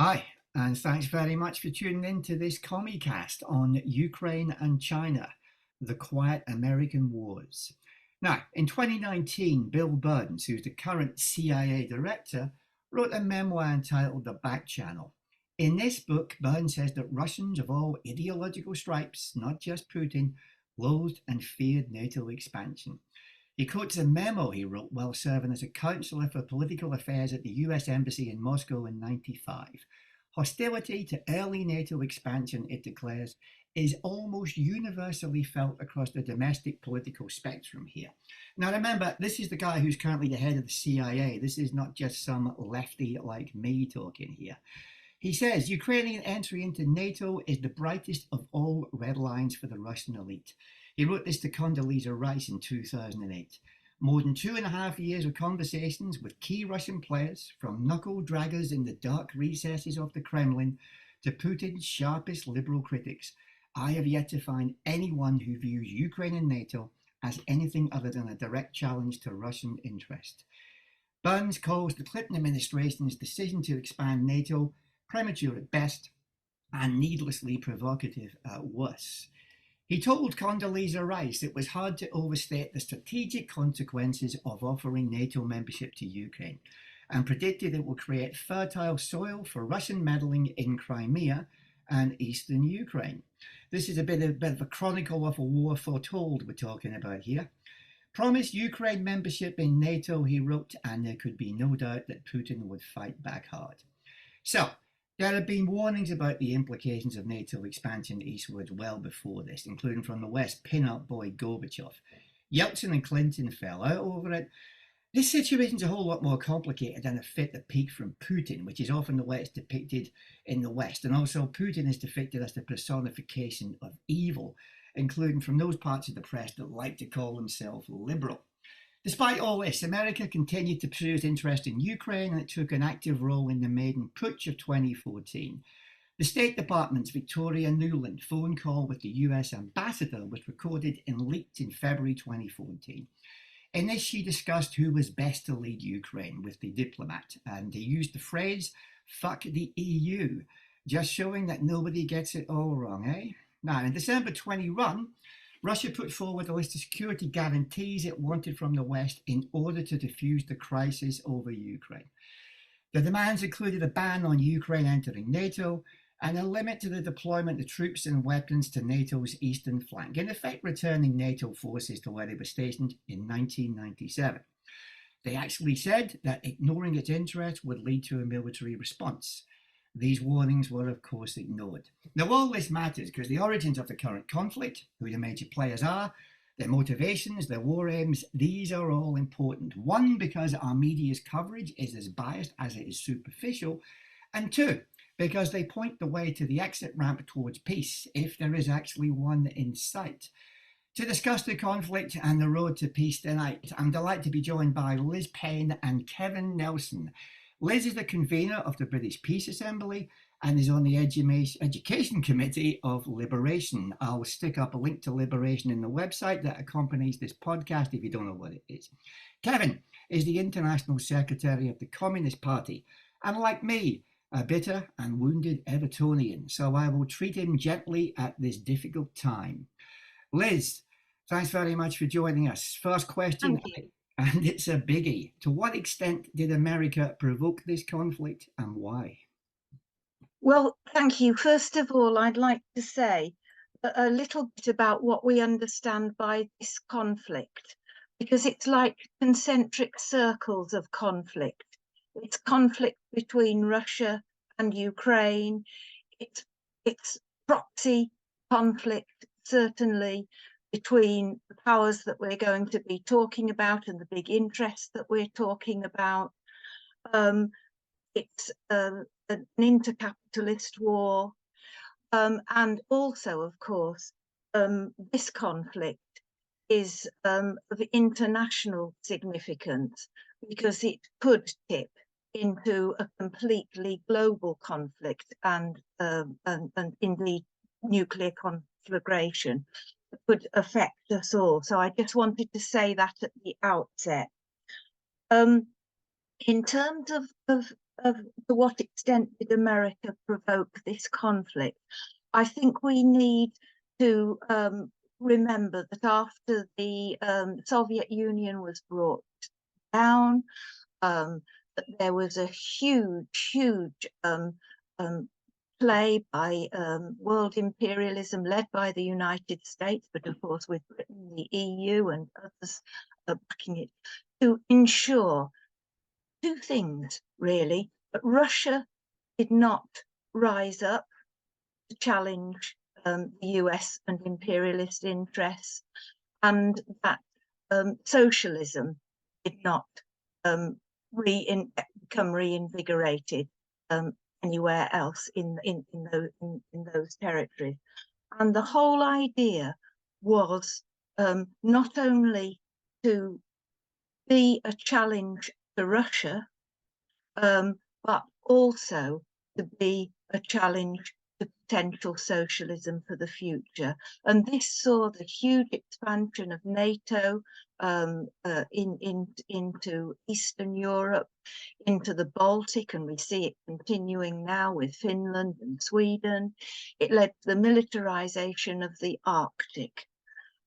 Hi, and thanks very much for tuning in to this CommieCast on Ukraine and China, the Quiet American Wars. Now, in 2019, Bill Burns, who's the current CIA director, wrote a memoir entitled The Back Channel. In this book, Burns says that Russians of all ideological stripes, not just Putin, loathed and feared NATO expansion. He quotes a memo he wrote while serving as a counselor for political affairs at the US Embassy in Moscow in '95. Hostility to early NATO expansion, it declares, is almost universally felt across the domestic political spectrum here. Now remember, this is the guy who's currently the head of the CIA. This is not just some lefty like me talking here. He says Ukrainian entry into NATO is the brightest of all red lines for the Russian elite. He wrote this to Condoleezza Rice in 2008. More than 2.5 years of conversations with key Russian players, from knuckle draggers in the dark recesses of the Kremlin to Putin's sharpest liberal critics, I have yet to find anyone who views Ukraine and NATO as anything other than a direct challenge to Russian interest. Burns calls the Clinton administration's decision to expand NATO premature at best and needlessly provocative at worst. He told Condoleezza Rice it was hard to overstate the strategic consequences of offering NATO membership to Ukraine, and predicted it will create fertile soil for Russian meddling in Crimea and eastern Ukraine. This is a bit of a chronicle of a war foretold we're talking about here. Promised Ukraine membership in NATO, he wrote, and there could be no doubt that Putin would fight back hard. So, there have been warnings about the implications of NATO expansion eastward well before this, including from the West pin-up boy Gorbachev. Yeltsin and Clinton fell out over it. This situation's a whole lot more complicated than a fit that peaked from Putin, which is often the way it's depicted in the West. And also, Putin is depicted as the personification of evil, including from those parts of the press that like to call themselves liberal. Despite all this, America continued to pursue its interest in Ukraine, and it took an active role in the maiden putsch of 2014. The State Department's Victoria Nuland phone call with the US ambassador was recorded and leaked in February 2014. In this, she discussed who was best to lead Ukraine with the diplomat, and he used the phrase, "fuck the EU," just showing that nobody gets it all wrong, eh? Now, in December 21, Russia put forward a list of security guarantees it wanted from the West in order to defuse the crisis over Ukraine. The demands included a ban on Ukraine entering NATO and a limit to the deployment of troops and weapons to NATO's eastern flank, in effect returning NATO forces to where they were stationed in 1997. They actually said that ignoring its interests would lead to a military response. These warnings were, of course, ignored. Now, all this matters because the origins of the current conflict, who the major players are, their motivations, their war aims, these are all important. One, because our media's coverage is as biased as it is superficial, and two, because they point the way to the exit ramp towards peace, if there is actually one in sight. To discuss the conflict and the road to peace tonight, I'm delighted to be joined by Liz Payne and Kevan Nelson. Liz is the convener of the British Peace Assembly and is on the Education Committee of Liberation. I'll stick up a link to Liberation in the website that accompanies this podcast if you don't know what it is. Kevan is the International Secretary of the Communist Party, and like me, a bitter and wounded Evertonian, so I will treat him gently at this difficult time. Liz, thanks very much for joining us. First question. Thank you. And it's a biggie. To what extent did America provoke this conflict and why? Well, thank you. First of all, I'd like to say a little bit about what we understand by this conflict, because it's like concentric circles of conflict. It's conflict between Russia and Ukraine. It's proxy conflict, certainly, between the powers that we're going to be talking about and the big interests that we're talking about. It's an intercapitalist war. And also, of course, this conflict is of international significance because it could tip into a completely global conflict and indeed nuclear conflagration could affect us all. So I just wanted to say that at the outset. In terms of to what extent did America provoke this conflict? I think we need to remember that after the Soviet Union was brought down, that there was a huge play by world imperialism led by the United States, but of course with Britain, the EU and others backing it, to ensure two things really. But Russia did not rise up to challenge the US and imperialist interests, and that socialism did not become reinvigorated anywhere else in those territories. And the whole idea was not only to be a challenge to Russia, but also to be a challenge to potential socialism for the future. And this saw the huge expansion of NATO into Eastern Europe, into the Baltic, and we see it continuing now with Finland and Sweden. It led to the militarization of the Arctic,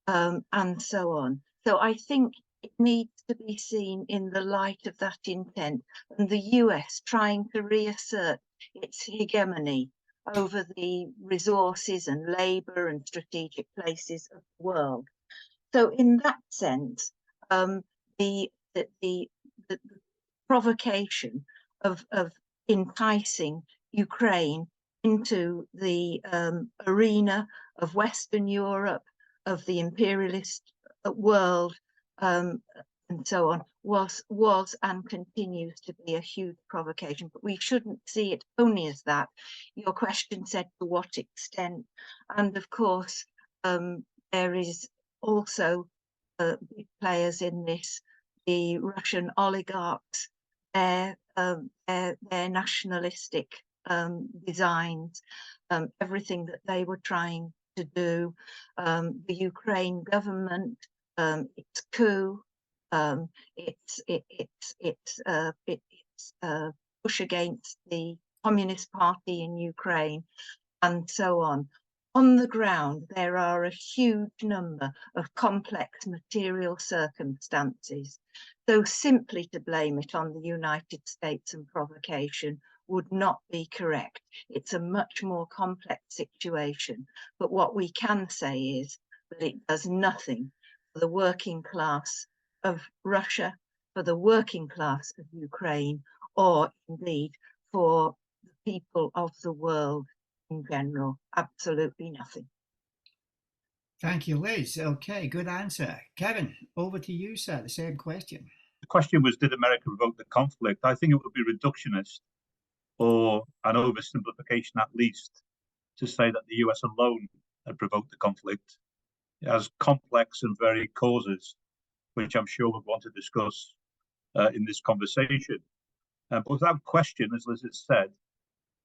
and so on. So I think it needs to be seen in the light of that intent, and the US trying to reassert its hegemony over the resources and labor and strategic places of the world. So in that sense, the provocation of enticing Ukraine into the arena of Western Europe, of the imperialist world, and so on, was and continues to be a huge provocation. But we shouldn't see it only as that. Your question said to what extent, and of course there is also big players in this, the Russian oligarchs, their nationalistic designs, everything that they were trying to do, the Ukraine government, its coup, its push against the Communist Party in Ukraine, and so on. On the ground, there are a huge number of complex material circumstances. So simply to blame it on the United States and provocation would not be correct. It's a much more complex situation. But what we can say is that it does nothing for the working class of Russia, for the working class of Ukraine, or indeed for the people of the world in general. Absolutely nothing. Thank you, Liz. Okay, good answer. Kevan, over to you, sir. The same question. The question was, did America provoke the conflict? I think it would be reductionist or an oversimplification at least to say that the US alone had provoked the conflict. It has complex and varied causes, which I'm sure we'll want to discuss in this conversation. But without question, as Liz has said,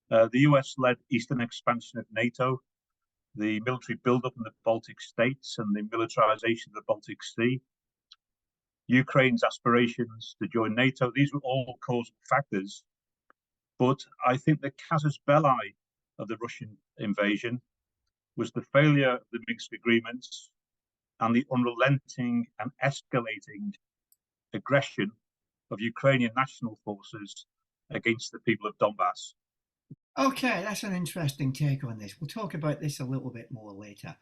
the US led eastern expansion of NATO, the military buildup in the Baltic states and the militarization of the Baltic Sea, Ukraine's aspirations to join NATO. These were all causal factors. But I think the casus belli of the Russian invasion was the failure of the Minsk agreements and the unrelenting and escalating aggression of Ukrainian national forces against the people of Donbass. Okay, that's an interesting take on this. We'll talk about this a little bit more later.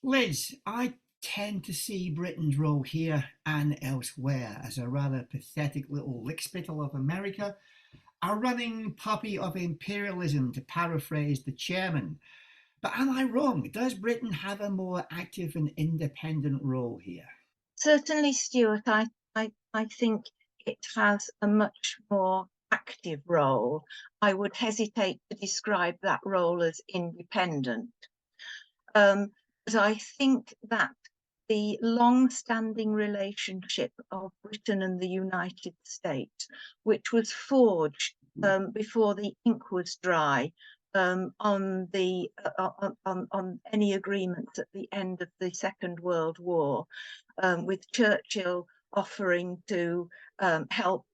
Liz, I tend to see Britain's role here and elsewhere as a rather pathetic little lickspittle of America, a running puppy of imperialism, to paraphrase the chairman. But am I wrong? Does Britain have a more active and independent role here? Certainly, Stuart, I think it has a much more active role. I would hesitate to describe that role as independent. But I think that the long-standing relationship of Britain and the United States, which was forged before the ink was dry on any agreements at the end of the Second World War, with Churchill offering to help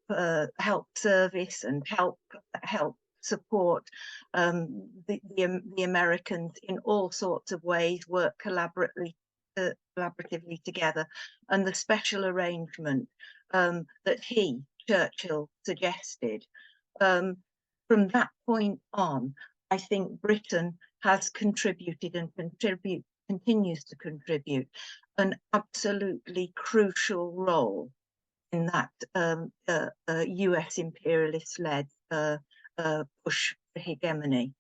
service and help support the Americans in all sorts of ways, work collaboratively together, and the special arrangement that Churchill, suggested. From that point on, I think Britain has contributed and continues to contribute an absolutely crucial role in that US imperialist-led push for hegemony.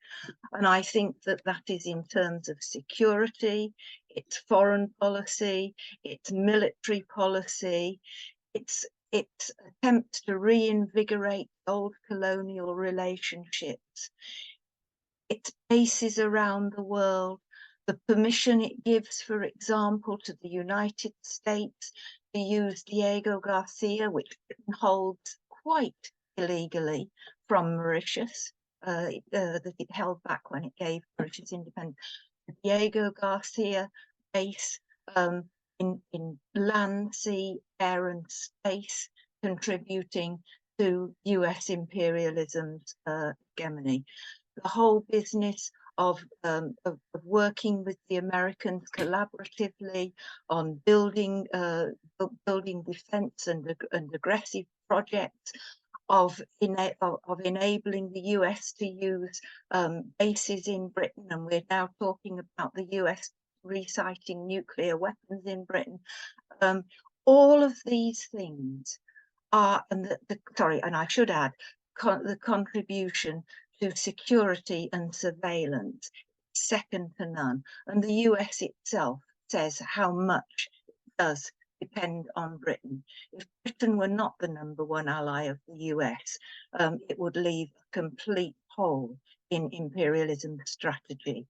And I think that that is in terms of security, its foreign policy, its military policy, its attempts to reinvigorate old colonial relationships, its bases around the world, the permission it gives, for example, to the United States to use Diego Garcia, which Britain holds quite illegally from Mauritius, that it held back when it gave Mauritius independence. The Diego Garcia base in land, sea, air and space, contributing to US imperialism's hegemony. The whole business of working with the Americans collaboratively on building defense and aggressive projects, of enabling the US to use bases in Britain, and we're now talking about the US reciting nuclear weapons in Britain. All of these things are, and and I should add, the contribution to security and surveillance, second to none. And the US itself says how much it does depend on Britain. If Britain were not the #1 ally of the US, it would leave a complete hole in imperialism strategy.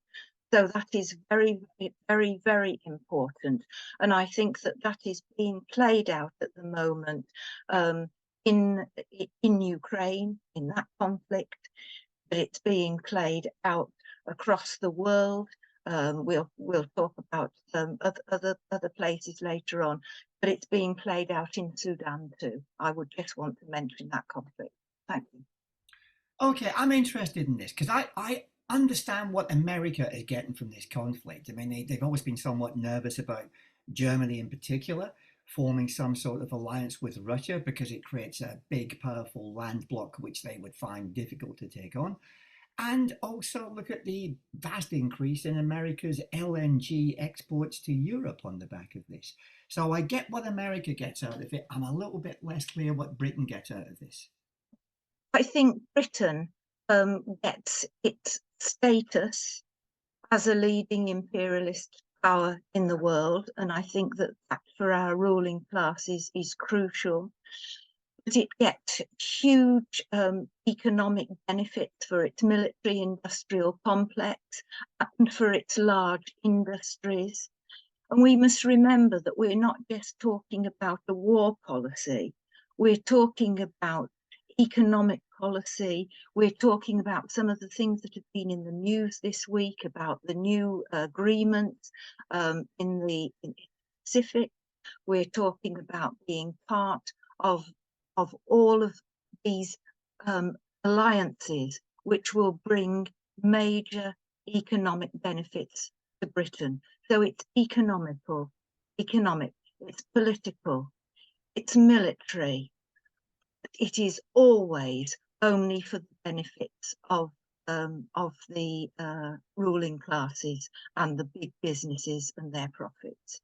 So that is very, very, very important. And I think that that is being played out at the moment in Ukraine, in that conflict, but it's being played out across the world. We'll talk about other places later on, but it's being played out in Sudan too. I would just want to mention that conflict. Thank you. Okay, I'm interested in this because I understand what America is getting from this conflict. I mean, they've always been somewhat nervous about Germany in particular forming some sort of alliance with Russia because it creates a big, powerful land block which they would find difficult to take on. And also look at the vast increase in America's LNG exports to Europe on the back of this. So I get what America gets out of it. I'm a little bit less clear what Britain gets out of this. I think Britain gets its status as a leading imperialist power in the world, and I think that for our ruling classes is crucial. But it gets huge economic benefits for its military industrial complex and for its large industries. And we must remember that we're not just talking about a war policy, we're talking about economic policy. We're talking about some of the things that have been in the news this week about the new agreements in the Pacific. We're talking about being part of all of these alliances, which will bring major economic benefits to Britain. So it's economic, it's political, it's military. It is always only for the benefits of the ruling classes and the big businesses and their profits.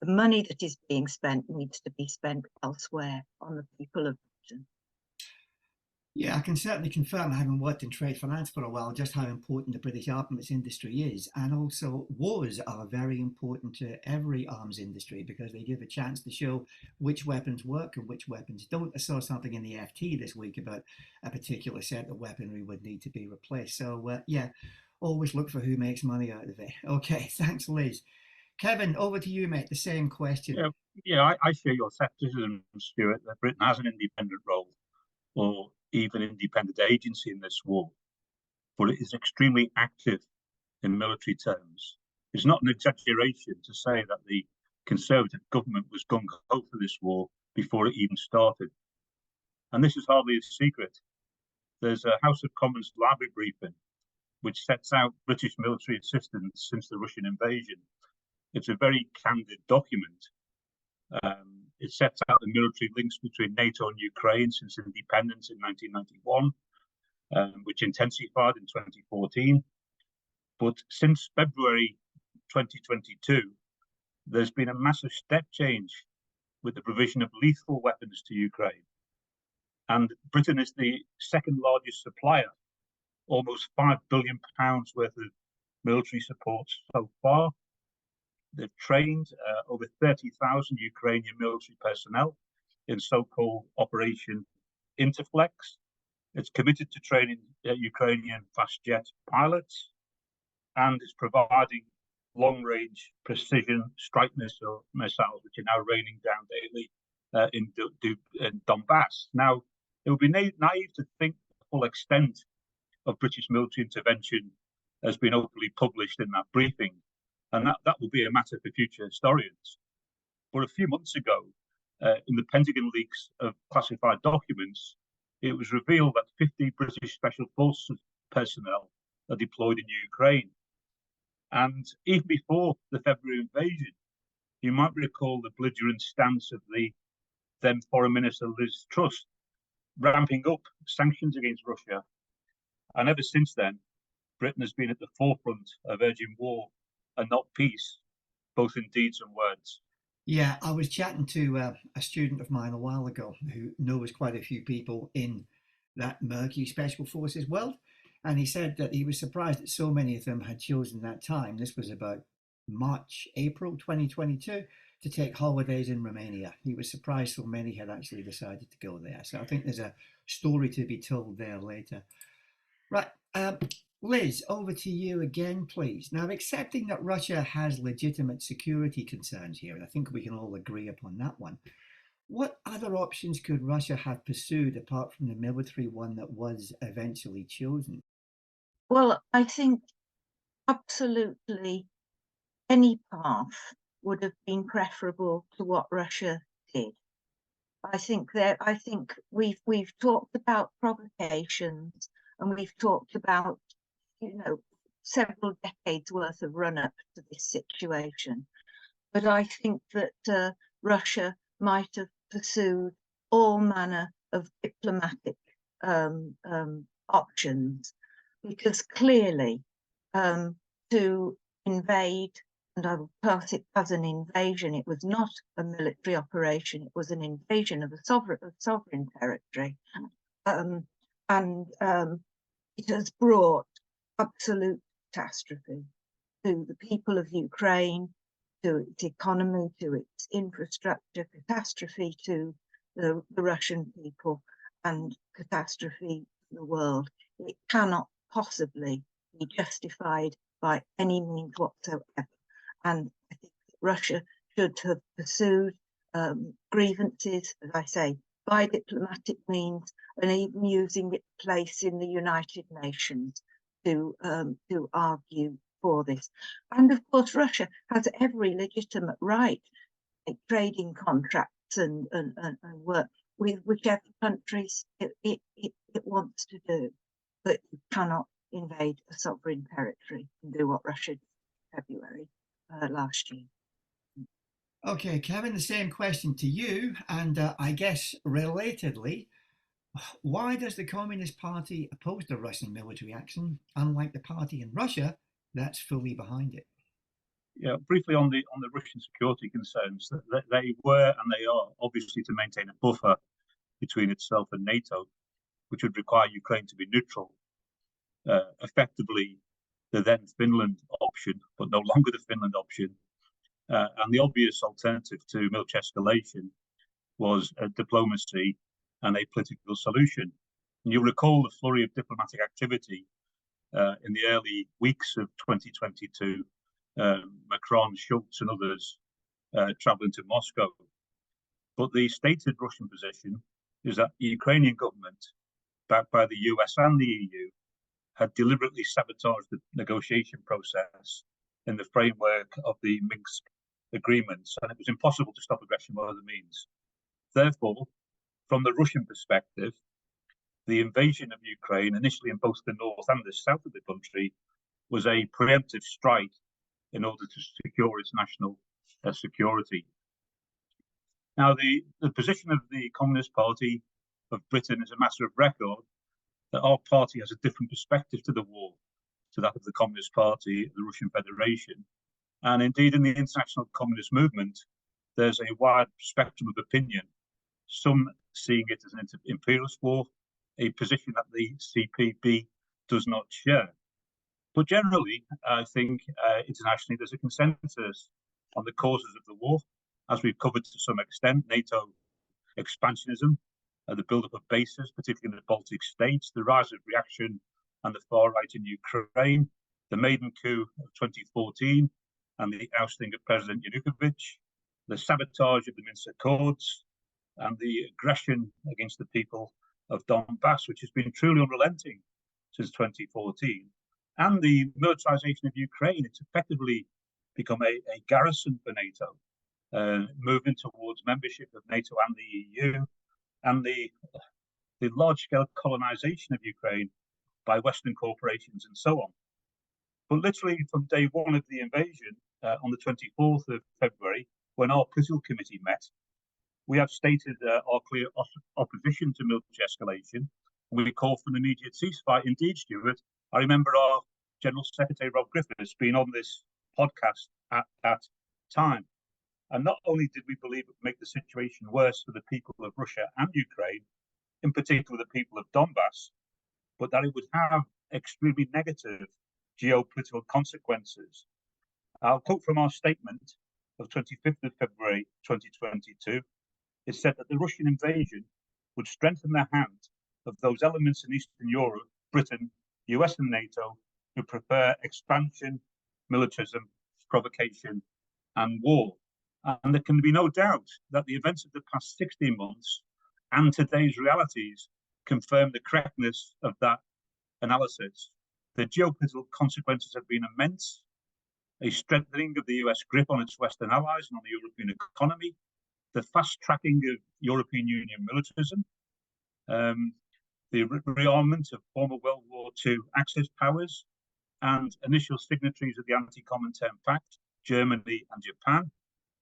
The money that is being spent needs to be spent elsewhere on the people of Britain. Yeah, I can certainly confirm, having worked in trade finance for a while, just how important the British armaments industry is. And also, wars are very important to every arms industry because they give a chance to show which weapons work and which weapons don't. I saw something in the FT this week about a particular set of weaponry would need to be replaced. So, yeah, always look for who makes money out of it. Okay, thanks, Liz. Kevan, over to you, mate. The same question. Yeah, I share your skepticism, Stuart, that Britain has an independent role or even independent agency in this war, but it is extremely active in military terms. It's not an exaggeration to say that the Conservative government was gung-ho for this war before it even started. And this is hardly a secret. There's a House of Commons library briefing which sets out British military assistance since the Russian invasion. It's a very candid document. It sets out the military links between NATO and Ukraine since independence in 1991, which intensified in 2014. But since February 2022, there's been a massive step change with the provision of lethal weapons to Ukraine. And Britain is the second largest supplier, almost £5 billion worth of military support so far. They've trained over 30,000 Ukrainian military personnel in so-called Operation Interflex. It's committed to training Ukrainian fast jet pilots, and it's providing long-range precision strike missiles, which are now raining down daily in Donbass. Now, it would be naive to think the full extent of British military intervention has been openly published in that briefing, and that will be a matter for future historians. But a few months ago, in the Pentagon leaks of classified documents, it was revealed that 50 British Special Forces personnel are deployed in Ukraine. And even before the February invasion, you might recall the belligerent stance of the then Foreign Minister Liz Truss, ramping up sanctions against Russia. And ever since then, Britain has been at the forefront of urging war and not peace, both in deeds and words. Yeah, I was chatting to a student of mine a while ago who knows quite a few people in that murky special forces world. And he said that he was surprised that so many of them had chosen that time. This was about March, April 2022, to take holidays in Romania. He was surprised so many had actually decided to go there. So I think there's a story to be told there later. Right. Liz, over to you again, please. Now, accepting that Russia has legitimate security concerns here, and I think we can all agree upon that one, what other options could Russia have pursued apart from the military one that was eventually chosen? Well, I think absolutely any path would have been preferable to what Russia did. I think we've talked about provocations, and we've talked about, several decades worth of run up to this situation. But I think that Russia might have pursued all manner of diplomatic options, because clearly to invade, and I will class it as an invasion, it was not a military operation, it was an invasion of a sovereign territory. It has brought absolute catastrophe to the people of Ukraine, to its economy, to its infrastructure, catastrophe to the Russian people, and catastrophe to the world. It cannot possibly be justified by any means whatsoever. And I think that Russia should have pursued grievances, as I say, by diplomatic means, and even using its place in the United Nations to argue for this. And of course, Russia has every legitimate right to make trading contracts and work with whichever countries it wants to do. But you cannot invade a sovereign territory and do what Russia did in February last year. Okay, Kevin, the same question to you, and I guess relatedly, why does the Communist Party oppose the Russian military action, unlike the party in Russia that's fully behind it? Yeah, briefly on the Russian security concerns, that they were and they are obviously to maintain a buffer between itself and NATO, which would require Ukraine to be neutral. Effectively, the then Finland option, but no longer the Finland option. And the obvious alternative to military escalation was diplomacy and a political solution. And you'll recall the flurry of diplomatic activity in the early weeks of 2022, Macron, Schultz, and others traveling to Moscow. But the stated Russian position is that the Ukrainian government, backed by the US and the EU, had deliberately sabotaged the negotiation process in the framework of the Minsk agreements, and it was impossible to stop aggression by other means. Therefore, from the Russian perspective, the invasion of Ukraine, initially in both the north and the south of the country, was a preemptive strike in order to secure its national security. Now, the position of the Communist Party of Britain is a matter of record, that our party has a different perspective to the war to that of the Communist Party of the Russian Federation. And indeed, in the international communist movement, there's a wide spectrum of opinion, some seeing it as an imperialist war, a position that the CPB does not share. But generally, I think internationally there's a consensus on the causes of the war, as we've covered to some extent: NATO expansionism, the build-up of bases, particularly in the Baltic states, the rise of reaction and the far right in Ukraine, the maiden coup of 2014 and the ousting of President Yanukovych, the sabotage of the Minsk Accords, and the aggression against the people of Donbass, which has been truly unrelenting since 2014, and the militarization of Ukraine. It's effectively become a garrison for NATO, moving towards membership of NATO and the EU, and the large-scale colonization of Ukraine by Western corporations and so on. But literally from day one of the invasion, on the 24th of February, when our political committee met, we have stated our clear opposition to military escalation. We call for an immediate ceasefire. Indeed, Stuart, I remember our General Secretary, Rob Griffiths, being on this podcast at that time. And not only did we believe it would make the situation worse for the people of Russia and Ukraine, in particular the people of Donbass, but that it would have extremely negative geopolitical consequences. I'll quote from our statement of 25th of February 2022. It said that the Russian invasion would strengthen the hand of those elements in Eastern Europe, Britain, US and NATO, who prefer expansion, militarism, provocation and war. And there can be no doubt that the events of the past 16 months and today's realities confirm the correctness of that analysis. The geopolitical consequences have been immense: a strengthening of the US grip on its Western allies and on the European economy, the fast tracking of European Union militarism, the rearmament of former World War II Axis powers and initial signatories of the Anti-Comintern Pact, Germany and Japan,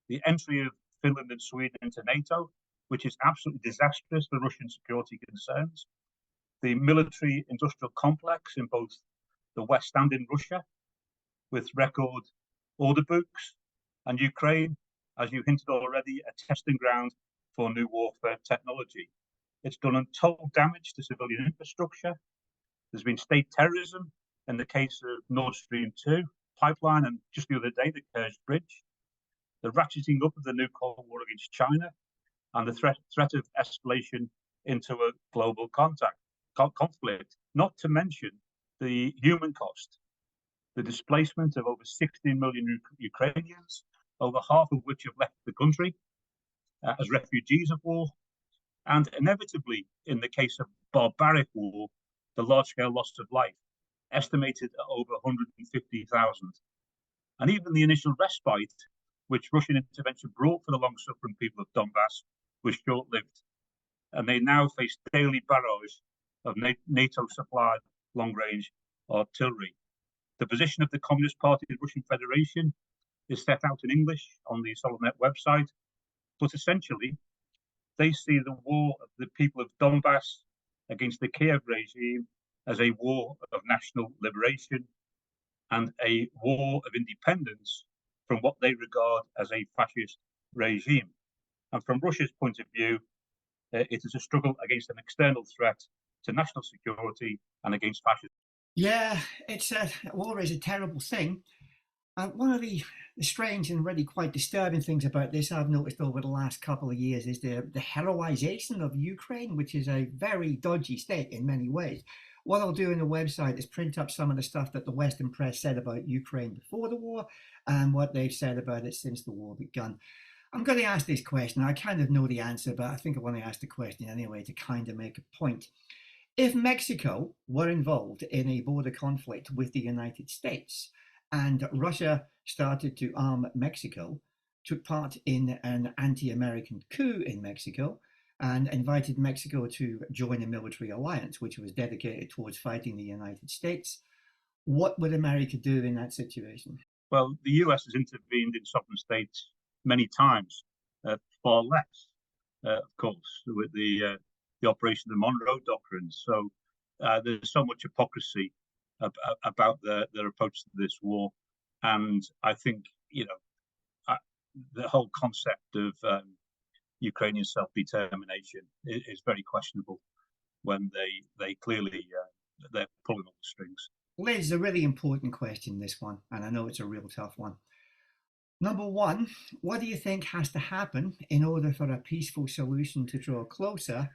the entry of Finland and Sweden into NATO, which is absolutely disastrous for Russian security concerns, the military-industrial complex in both the West and in Russia, with record order books, and Ukraine, as you hinted already, a testing ground for new warfare technology. It's done untold damage to civilian infrastructure. There's been state terrorism in the case of Nord Stream 2 pipeline, and just the other day, the Kerch Bridge, the ratcheting up of the new Cold War against China, and the threat of escalation into a global conflict, not to mention the human cost, the displacement of over 16 million Ukrainians, over half of which have left the country as refugees of war, and inevitably, in the case of barbaric war, the large-scale loss of life, estimated at over 150,000. And even the initial respite, which Russian intervention brought for the long-suffering people of Donbass, was short-lived, and they now face daily barrage of NATO-supplied long-range artillery. The position of the Communist Party of the Russian Federation is set out in English on the Solomnet website, but essentially, they see the war of the people of Donbass against the Kiev regime as a war of national liberation and a war of independence from what they regard as a fascist regime. And from Russia's point of view, it is a struggle against an external threat to national security and against fascism. Yeah, war is a terrible thing. One of the strange and really quite disturbing things about this I've noticed over the last couple of years is the heroization of Ukraine, which is a very dodgy state in many ways. What I'll do in the website is print up some of the stuff that the Western press said about Ukraine before the war and what they've said about it since the war began. I'm going to ask this question. I kind of know the answer, but I think I want to ask the question anyway to kind of make a point. If Mexico were involved in a border conflict with the United States and Russia started to arm Mexico, took part in an anti-American coup in Mexico and invited Mexico to join a military alliance, which was dedicated towards fighting the United States. What would America do in that situation? Well, the US has intervened in sovereign states many times, far less, of course, with the operation of the Monroe Doctrine. So there's so much hypocrisy about their approach to this war. And I think, the whole concept of Ukrainian self-determination is very questionable when they clearly they're pulling all the strings. Liz, a really important question, this one, and I know it's a real tough one. Number one, what do you think has to happen in order for a peaceful solution to draw closer?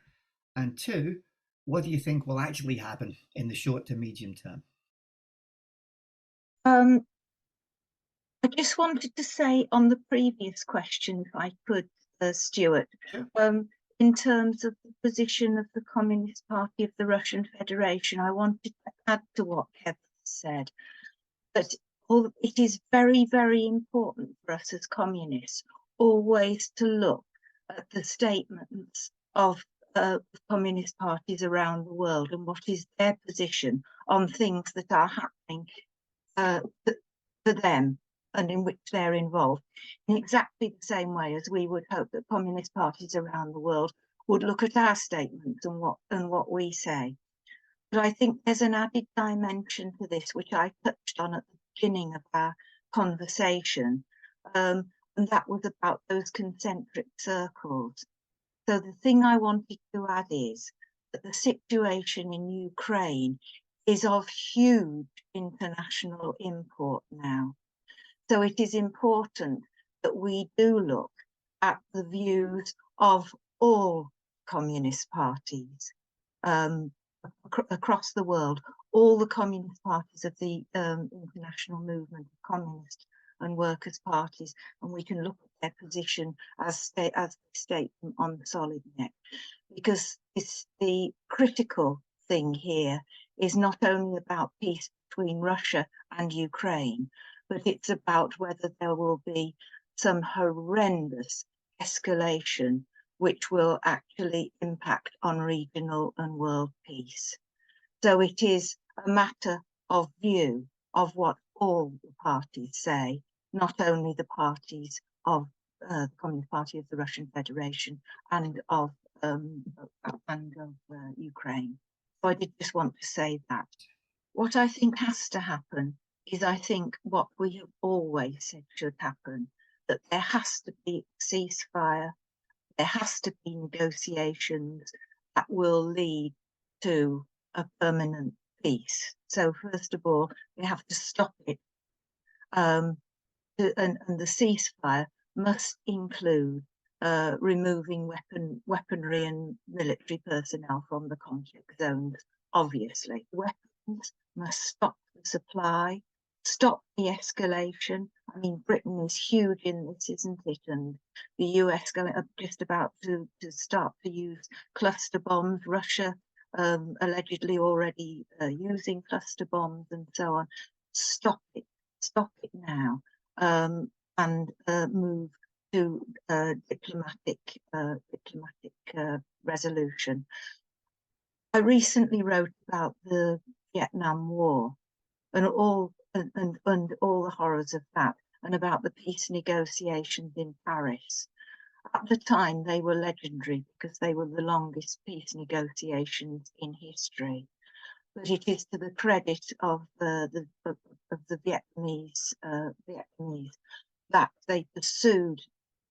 And two, what do you think will actually happen in the short to medium term? I just wanted to say on the previous question, if I could, Stuart, Sure. In terms of the position of the Communist Party of the Russian Federation, I wanted to add to what Kevan said, that it is very, very important for us as communists always to look at the statements of communist parties around the world and what is their position on things that are happening for them and in which they're involved, in exactly the same way as we would hope that communist parties around the world would look at our statements and what we say. But I think there's an added dimension to this, which I touched on at the beginning of our conversation, and that was about those concentric circles. So the thing I wanted to add is that the situation in Ukraine is of huge international import now. So it is important that we do look at the views of all communist parties across the world, all the communist parties of the international movement of communist and workers' parties, and we can look at their position as they state them on the solid net. Because the critical thing here is not only about peace between Russia and Ukraine, but it's about whether there will be some horrendous escalation which will actually impact on regional and world peace. So it is a matter of view of what all the parties say, not only the parties of the Communist Party of the Russian Federation and of Ukraine. So I did just want to say that. What I think has to happen is, I think, what we have always said should happen, that there has to be a ceasefire, there has to be negotiations that will lead to a permanent peace. So first of all, we have to stop it, and the ceasefire must include removing weaponry and military personnel from the conflict zones. Obviously, weapons must stop the supply, stop the escalation. I mean, Britain is huge in this, isn't it? And the US going up, just about to start to use cluster bombs. Russia allegedly already using cluster bombs and so on. Stop it now, and move to diplomatic resolution. I recently wrote about the Vietnam War and all the horrors of that, and about the peace negotiations in Paris. At the time, they were legendary because they were the longest peace negotiations in history. But it is to the credit of the Vietnamese that they pursued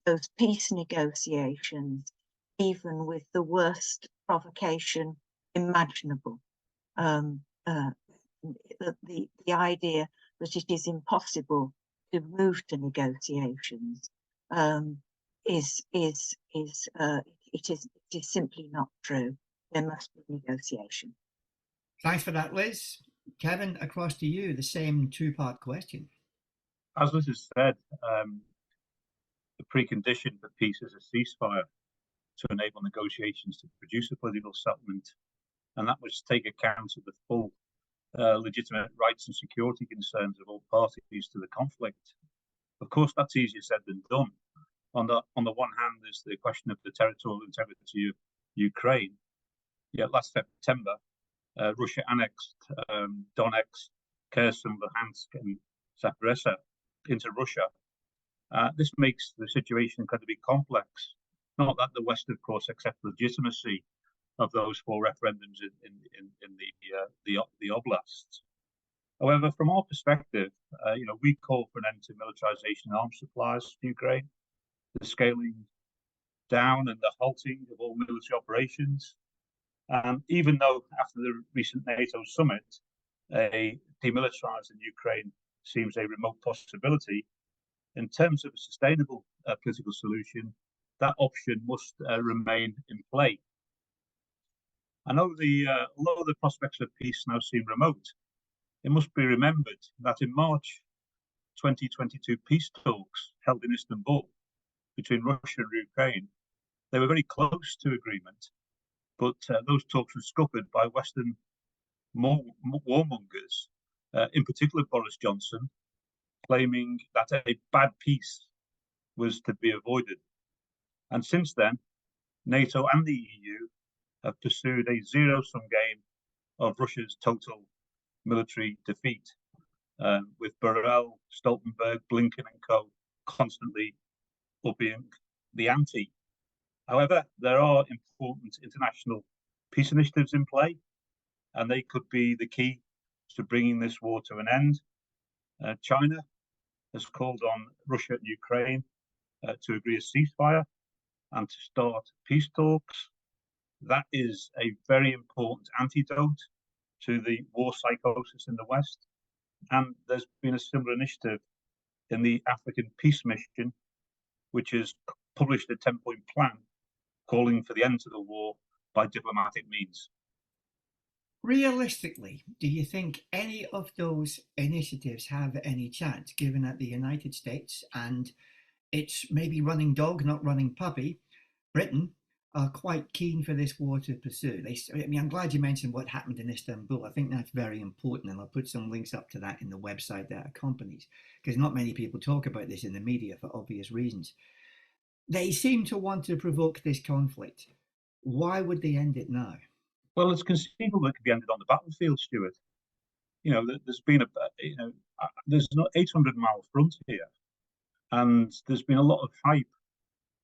those peace negotiations, even with the worst provocation imaginable. The idea that it is impossible to move to negotiations is simply not true. There must be negotiation. Thanks for that, Liz. Kevan, across to you, the same two-part question. As Liz has said, the precondition for peace is a ceasefire to enable negotiations to produce a political settlement, and that must take account of the full legitimate rights and security concerns of all parties to the conflict. Of course, that's easier said than done, On the one hand, there's the question of the territorial integrity of Ukraine. Yet last September, Russia annexed Donetsk, Kherson, Luhansk, and Zaporizhzhia into Russia. This makes the situation incredibly complex. Not that the West, of course, accepts the legitimacy of those 4 referendums in the oblasts. However, from our perspective, we call for an end to militarization and arms supplies to Ukraine, the scaling down and the halting of all military operations. Even though after the recent NATO summit, a demilitarizing Ukraine seems a remote possibility, in terms of a sustainable political solution, that option must remain in play. Although the prospects of peace now seem remote, it must be remembered that in March 2022 peace talks held in Istanbul between Russia and Ukraine, they were very close to agreement, but those talks were scuppered by Western warmongers, in particular Boris Johnson, claiming that a bad peace was to be avoided. And since then, NATO and the EU have pursued a zero-sum game of Russia's total military defeat, with Borrell, Stoltenberg, Blinken and co constantly upping the ante. However, there are important international peace initiatives in play, and they could be the key to bringing this war to an end. China has called on Russia and Ukraine to agree a ceasefire and to start peace talks. That is a very important antidote to the war psychosis in the West. And there's been a similar initiative in the African Peace Mission, which has published a 10-point plan calling for the end to the war by diplomatic means. Realistically, do you think any of those initiatives have any chance, given that the United States and its maybe running dog, not running puppy, Britain, are quite keen for this war to pursue? I'm glad you mentioned what happened in Istanbul. I think that's very important, and I'll put some links up to that in the website that accompanies, because not many people talk about this in the media for obvious reasons. They seem to want to provoke this conflict. Why would they end it now? Well, it's conceivable it could be ended on the battlefield, Stuart. There's been there's an 800-mile front here, and there's been a lot of hype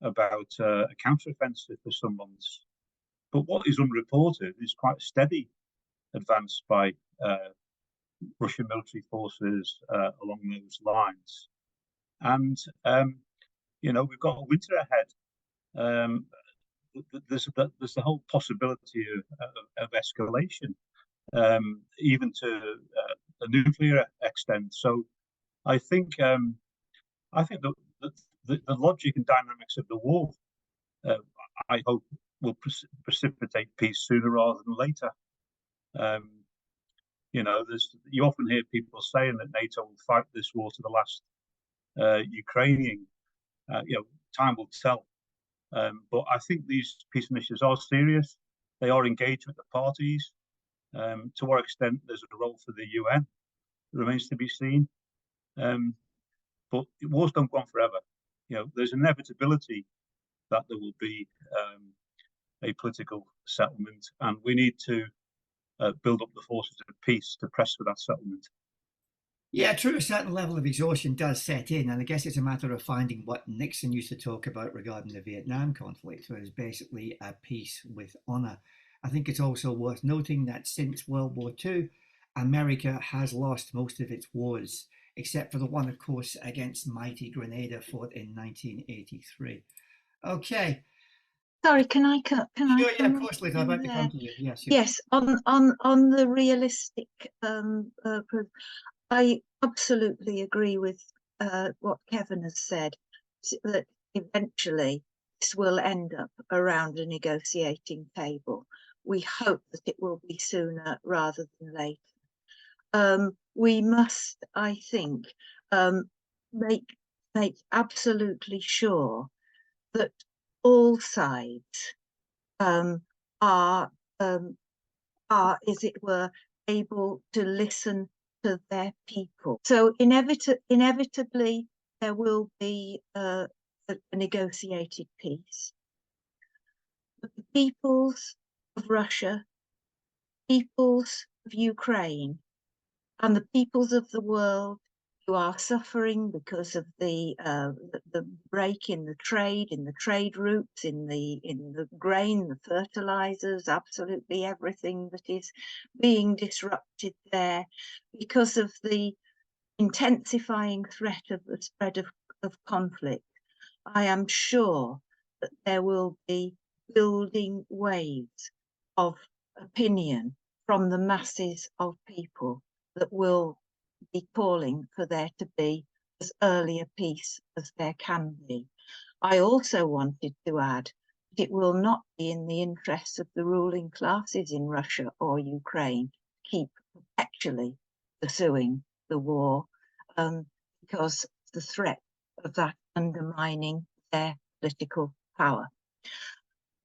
about a counteroffensive for some months. But what is unreported is quite a steady advance by Russian military forces along those lines. And, we've got a winter ahead. There's the whole possibility of escalation, even to a nuclear extent. So I think the logic and dynamics of the war, I hope, will precipitate peace sooner rather than later. You often hear people saying that NATO will fight this war to the last Ukrainian. Time will tell. But I think these peace initiatives are serious. They are engaged with the parties. To what extent there's a role for the UN remains to be seen. But wars don't go on forever. There's inevitability that there will be a political settlement, and we need to build up the forces of peace to press for that settlement. Yeah, true. A certain level of exhaustion does set in, and I guess it's a matter of finding what Nixon used to talk about regarding the Vietnam conflict, where it's basically a peace with honor. I think it's also worth noting that since World War II, America has lost most of its wars, except for the one, of course, against mighty Grenada fought in 1983. Okay. Sorry, can I? Sure, yeah, of course, Liz. I'd like to come to you. Yes. Yes, on the realistic. I absolutely agree with what Kevan has said, that eventually this will end up around a negotiating table. We hope that it will be sooner rather than later. We must, I think, make absolutely sure that all sides are, as it were, able to listen to their people. So inevitably there will be a negotiated peace. But the peoples of Russia, peoples of Ukraine, and the peoples of the world who are suffering because of the break in the trade routes, in the grain, the fertilizers, absolutely everything that is being disrupted there because of the intensifying threat of the spread of conflict. I am sure that there will be building waves of opinion from the masses of people that will be calling for there to be as early a peace as there can be. I also wanted to add that it will not be in the interests of the ruling classes in Russia or Ukraine to keep perpetually pursuing the war, because the threat of that undermining their political power.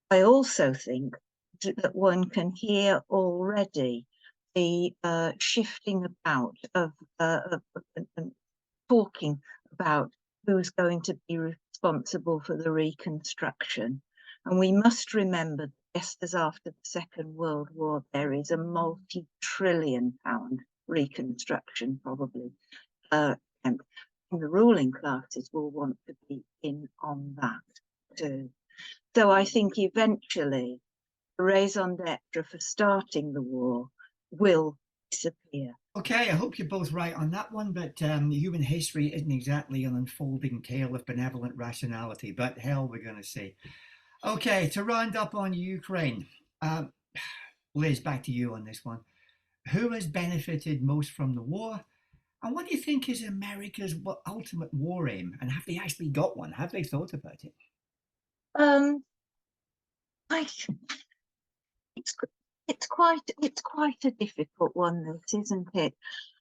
I also think that one can hear already the shifting about of talking about who's going to be responsible for the reconstruction. And we must remember, just as after the Second World War, there is a multi-trillion-pound reconstruction probably, and the ruling classes will want to be in on that too. So I think eventually the raison d'etre for starting the war will disappear. Okay, I hope you're both right on that one, but human history isn't exactly an unfolding tale of benevolent rationality, but hell, we're going to see. Okay, to round up on Ukraine, Liz, back to you on this one. Who has benefited most from the war? And what do you think is America's ultimate war aim? And have they actually got one? Have they thought about it? It's quite a difficult one, this, isn't it?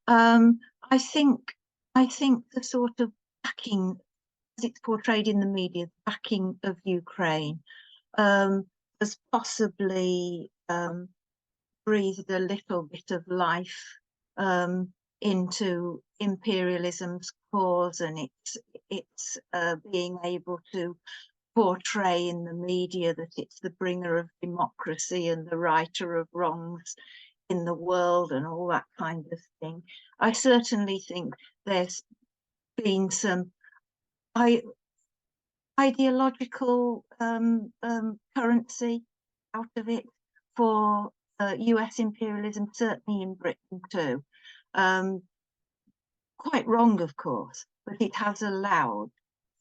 I think the sort of backing, as it's portrayed in the media, backing of Ukraine has possibly breathed a little bit of life into imperialism's cause, and it's being able to portray in the media that it's the bringer of democracy and the righter of wrongs in the world and all that kind of thing. I certainly think there's been some ideological currency out of it for US imperialism, certainly in Britain too. Quite wrong, of course, but it has allowed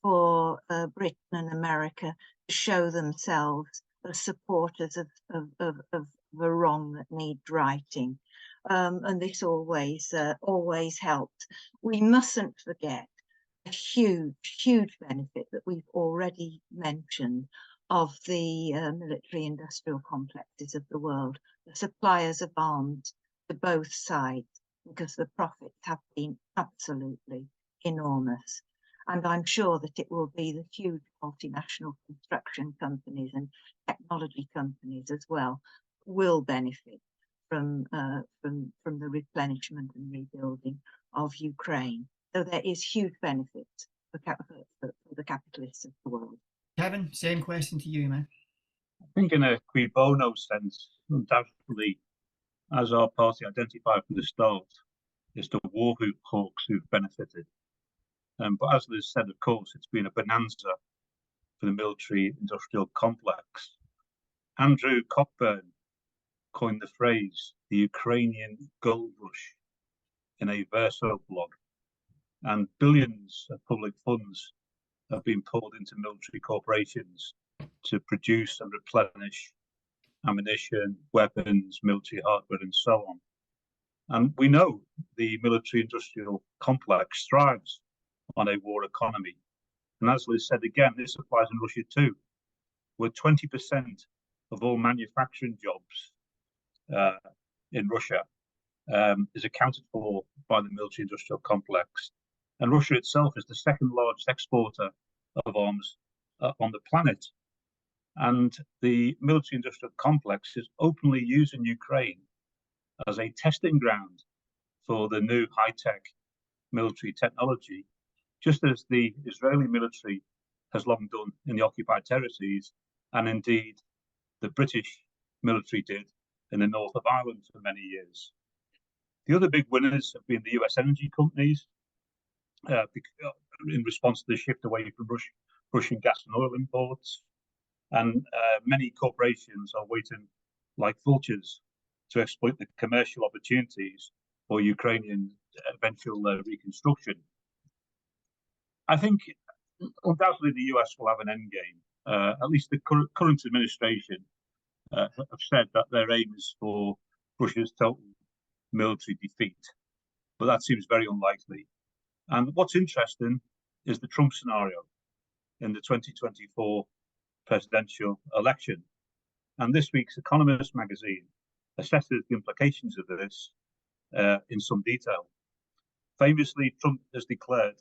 for Britain and America to show themselves as supporters of a wrong that needs righting. And this always helped. We mustn't forget a huge benefit that we've already mentioned of the military-industrial complexes of the world, the suppliers of arms to both sides, because the profits have been absolutely enormous. And I'm sure that it will be the huge multinational construction companies and technology companies as well will benefit from the replenishment and rebuilding of Ukraine. So there is huge benefits for the capitalists of the world. Kevan, same question to you, man. I think in a qui bono sense, undoubtedly, as our party identified from the start, it's the war hawks who've benefited. But as Liz said, of course, it's been a bonanza for the military-industrial complex. Andrew Cockburn coined the phrase, the Ukrainian gold rush, in a Verso blog, and billions of public funds have been poured into military corporations to produce and replenish ammunition, weapons, military hardware, and so on. And we know the military-industrial complex thrives on a war economy. And as Liz said again, this applies in Russia too, where 20% of all manufacturing jobs in Russia is accounted for by the military-industrial complex. And Russia itself is the second largest exporter of arms on the planet. And the military-industrial complex is openly using Ukraine as a testing ground for the new high-tech military technology, just as the Israeli military has long done in the occupied territories, and indeed the British military did in the north of Ireland for many years. The other big winners have been the US energy companies, in response to the shift away from Russian gas and oil imports. And many corporations are waiting like vultures to exploit the commercial opportunities for Ukrainian eventual reconstruction. I think undoubtedly the US will have an end game. At least the current administration have said that their aim is for Russia's total military defeat, but that seems very unlikely. And what's interesting is the Trump scenario in the 2024 presidential election. And this week's Economist magazine assesses the implications of this in some detail. Famously, Trump has declared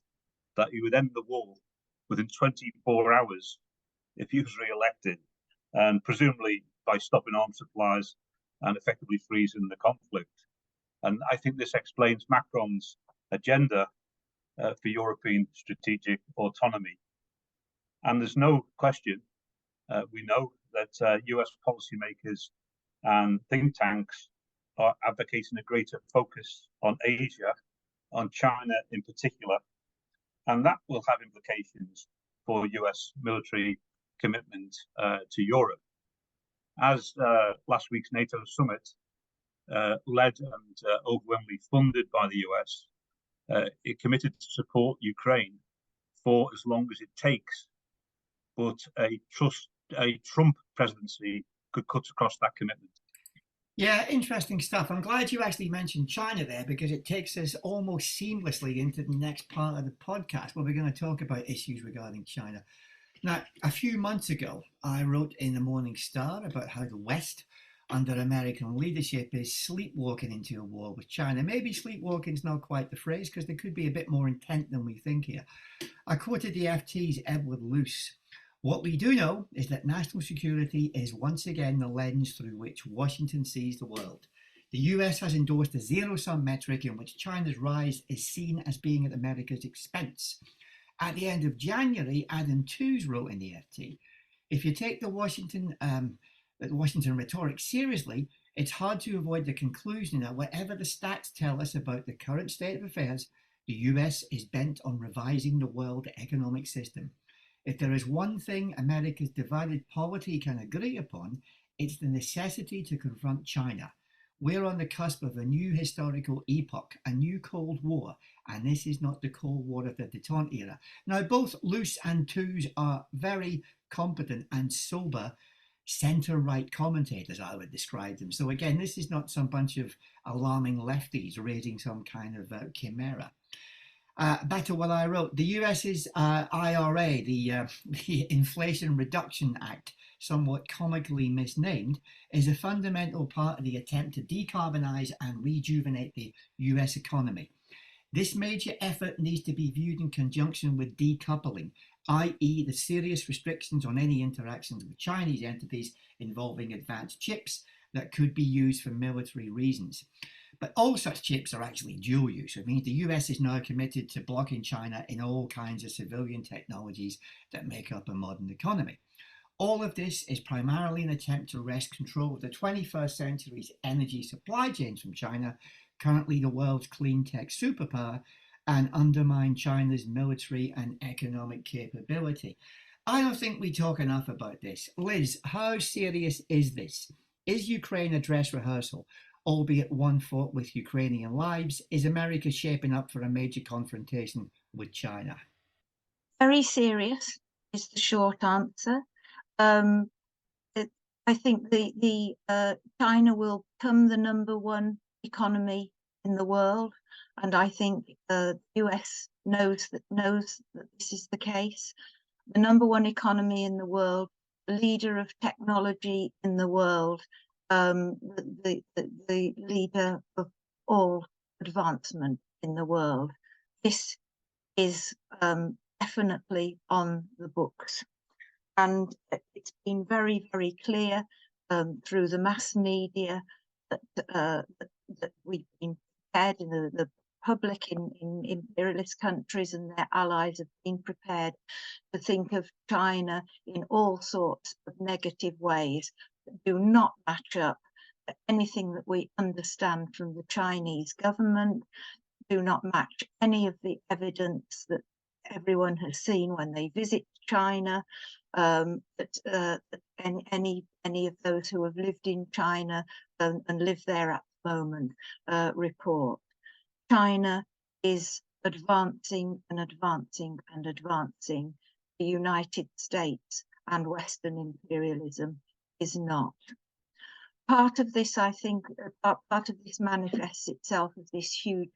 that he would end the war within 24 hours if he was re-elected, and presumably by stopping arms supplies and effectively freezing the conflict. And I think this explains Macron's agenda for European strategic autonomy. And there's no question, we know that US policymakers and think tanks are advocating a greater focus on Asia, on China in particular, and that will have implications for US military commitment to Europe. As last week's NATO summit, led and overwhelmingly funded by the US, it committed to support Ukraine for as long as it takes, but a Trump presidency could cut across that commitment. Yeah, interesting stuff. I'm glad you actually mentioned China there, because it takes us almost seamlessly into the next part of the podcast where we're going to talk about issues regarding China. Now, a few months ago, I wrote in the Morning Star about how the West, under American leadership, is sleepwalking into a war with China. Maybe sleepwalking is not quite the phrase, because there could be a bit more intent than we think here. I quoted the FT's Edward Luce. What we do know is that national security is once again the lens through which Washington sees the world. The US has endorsed a zero-sum metric in which China's rise is seen as being at America's expense. At the end of January, Adam Tooze wrote in the FT, if you take the Washington rhetoric seriously, it's hard to avoid the conclusion that whatever the stats tell us about the current state of affairs, the US is bent on revising the world economic system. If there is one thing America's divided polity can agree upon, it's the necessity to confront China. We're on the cusp of a new historical epoch, a new Cold War, and this is not the Cold War of the détente era. Now, both Luce and Tooze are very competent and sober centre-right commentators, I would describe them. So again, this is not some bunch of alarming lefties raising some kind of chimera. Back to what I wrote. The US's IRA, the Inflation Reduction Act, somewhat comically misnamed, is a fundamental part of the attempt to decarbonize and rejuvenate the US economy. This major effort needs to be viewed in conjunction with decoupling, i.e. the serious restrictions on any interactions with Chinese entities involving advanced chips that could be used for military reasons. But all such chips are actually dual use. It means the US is now committed to blocking China in all kinds of civilian technologies that make up a modern economy. All of this is primarily an attempt to wrest control of the 21st century's energy supply chains from China, currently the world's clean tech superpower, and undermine China's military and economic capability. I don't think we talk enough about this. Liz, how serious is this? Is Ukraine a dress rehearsal? Albeit one fought with Ukrainian lives, is America shaping up for a major confrontation with China? Very serious is the short answer. I think the China will become the number one economy in the world, and I think the US knows that this is the case. The number one economy in the world, the leader of technology in the world, the leader of all advancement in the world. This is definitely on the books. And it's been very, very clear through the mass media that we've been fed in the public in imperialist countries and their allies have been prepared to think of China in all sorts of negative ways that do not match up to anything that we understand from the Chinese government, do not match any of the evidence that everyone has seen when they visit China, that any of those who have lived in China and live there at the moment report. China is advancing and advancing and advancing. The United States and Western imperialism is not. Part of this, I think, part of this manifests itself as this huge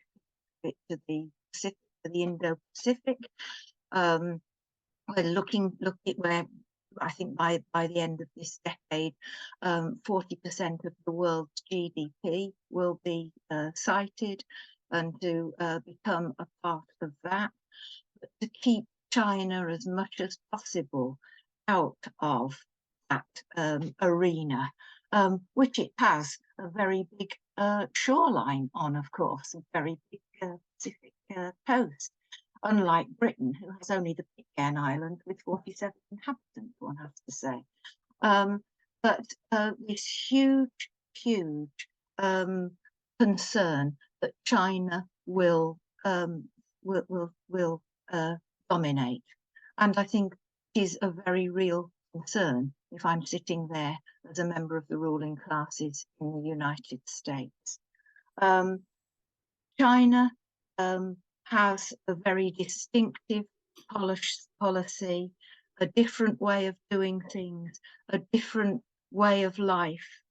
bit to the Pacific, to the Indo-Pacific. We're looking at where I think by the end of this decade, 40% of the world's GDP will be cited, and to become a part of that, but to keep China as much as possible out of that arena, which it has a very big shoreline on, of course, a very big Pacific coast, unlike Britain, who has only the Pitcairn Island with 47 inhabitants, one has to say. But this huge, huge concern that China will dominate, and I think it is a very real concern if I'm sitting there as a member of the ruling classes in the United States. China has a very distinctive policy, a different way of doing things, a different way of life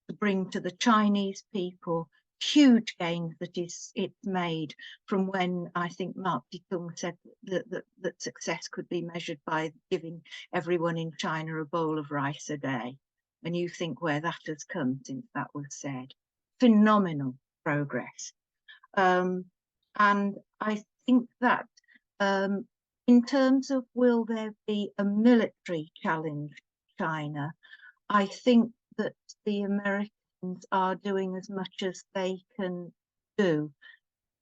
to bring to the Chinese people huge gains that it's made from when I think Mark Ditung said that success could be measured by giving everyone in China a bowl of rice a day. And you think where that has come since that was said. Phenomenal progress. And I think that in terms of will there be a military challenge China, I think that the Americans are doing as much as they can do